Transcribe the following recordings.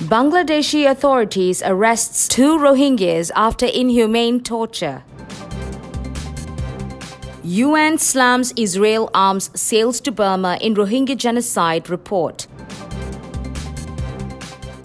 Bangladeshi authorities arrests 2 Rohingyas after inhumane torture. UN slams Israel arms sales to Burma in Rohingya genocide report.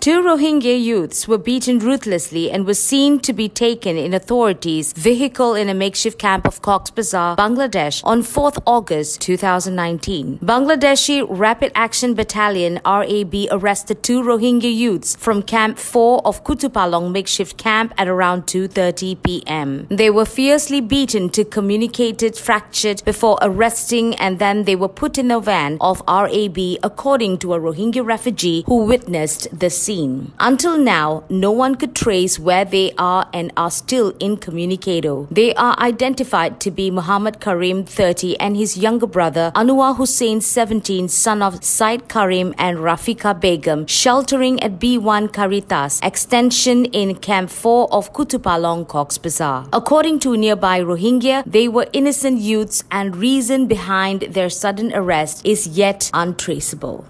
2 Rohingya youths were beaten ruthlessly and were seen to be taken in authorities' vehicle in a makeshift camp of Cox's Bazar, Bangladesh on 4th August 2019. Bangladeshi Rapid Action Battalion RAB arrested 2 Rohingya youths from Camp 4 of Kutupalong makeshift camp at around 2:30 p.m. They were fiercely beaten to communicated fractured before arresting, and then they were put in a van of RAB, according to a Rohingya refugee who witnessed the scene. Until now, no one could trace where they are and are still incommunicado. They are identified to be Muhammad Karim, 30, and his younger brother Anwar Hussain, 17, son of Said Karim and Rafika Begum, sheltering at B1 Caritas Extension in Camp 4 of Kutupalong, Cox's Bazar. According to nearby Rohingya, they were innocent youths, and reason behind their sudden arrest is yet untraceable.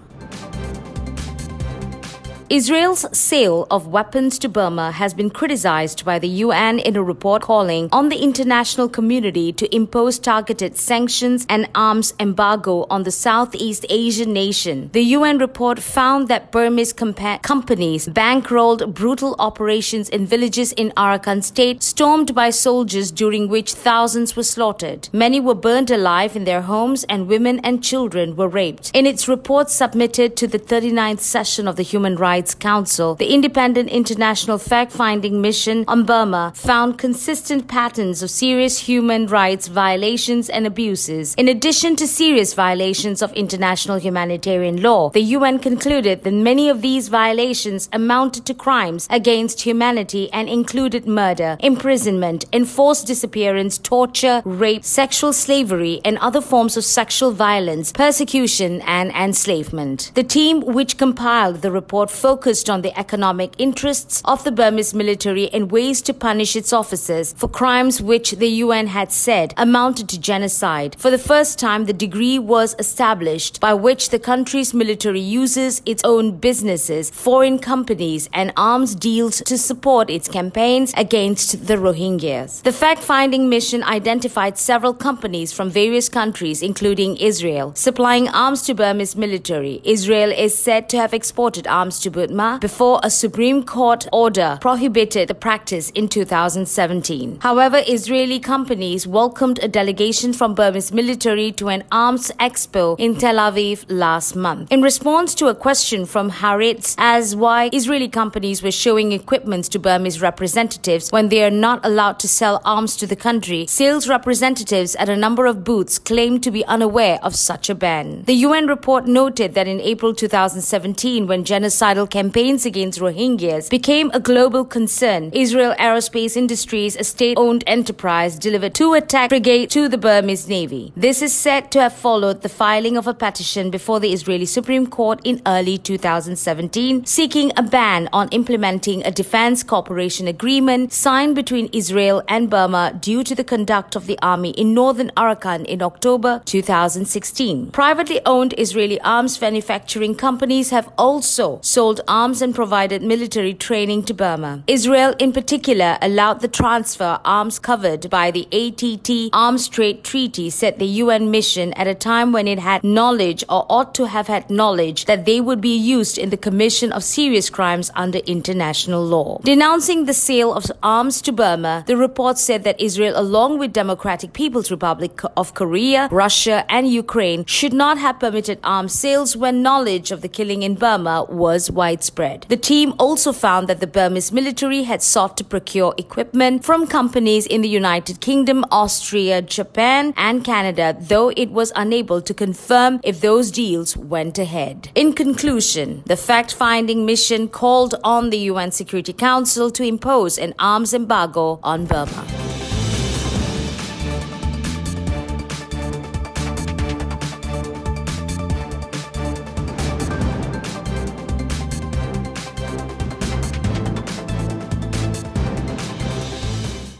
Israel's sale of weapons to Burma has been criticized by the UN in a report calling on the international community to impose targeted sanctions and arms embargo on the Southeast Asian nation. The UN report found that Burmese companies bankrolled brutal operations in villages in Arakan state, stormed by soldiers, during which thousands were slaughtered. Many were burned alive in their homes, and women and children were raped. In its report submitted to the 39th session of the Human Rights Council, the independent international fact-finding mission on Burma found consistent patterns of serious human rights violations and abuses. In addition to serious violations of international humanitarian law, the UN concluded that many of these violations amounted to crimes against humanity and included murder, imprisonment, enforced disappearance, torture, rape, sexual slavery, and other forms of sexual violence, persecution, and enslavement. The team which compiled the report focused on the economic interests of the Burmese military and ways to punish its officers for crimes which the UN had said amounted to genocide. For the first time, the degree was established by which the country's military uses its own businesses, foreign companies, and arms deals to support its campaigns against the Rohingyas. The fact-finding mission identified several companies from various countries, including Israel, supplying arms to Burmese military. Israel is said to have exported arms to Burma before a Supreme Court order prohibited the practice in 2017. However, Israeli companies welcomed a delegation from Burmese military to an arms expo in Tel Aviv last month. In response to a question from Haaretz as why Israeli companies were showing equipment to Burmese representatives when they are not allowed to sell arms to the country, sales representatives at a number of booths claimed to be unaware of such a ban. The UN report noted that in April 2017, when genocidal campaigns against Rohingyas became a global concern, Israel Aerospace Industries, a state-owned enterprise, delivered 2 attack frigates to the Burmese Navy. This is said to have followed the filing of a petition before the Israeli Supreme Court in early 2017, seeking a ban on implementing a defense cooperation agreement signed between Israel and Burma due to the conduct of the army in northern Arakan in October 2016. Privately owned Israeli arms manufacturing companies have also sold arms and provided military training to Burma. Israel, in particular, allowed the transfer of arms covered by the ATT Arms Trade Treaty, said the UN mission, at a time when it had knowledge, or ought to have had knowledge, that they would be used in the commission of serious crimes under international law. Denouncing the sale of arms to Burma, the report said that Israel, along with Democratic People's Republic of Korea, Russia, and Ukraine, should not have permitted arms sales when knowledge of the killing in Burma was widespread. The team also found that the Burmese military had sought to procure equipment from companies in the United Kingdom, Austria, Japan, and Canada, though it was unable to confirm if those deals went ahead. In conclusion, the fact-finding mission called on the UN Security Council to impose an arms embargo on Burma.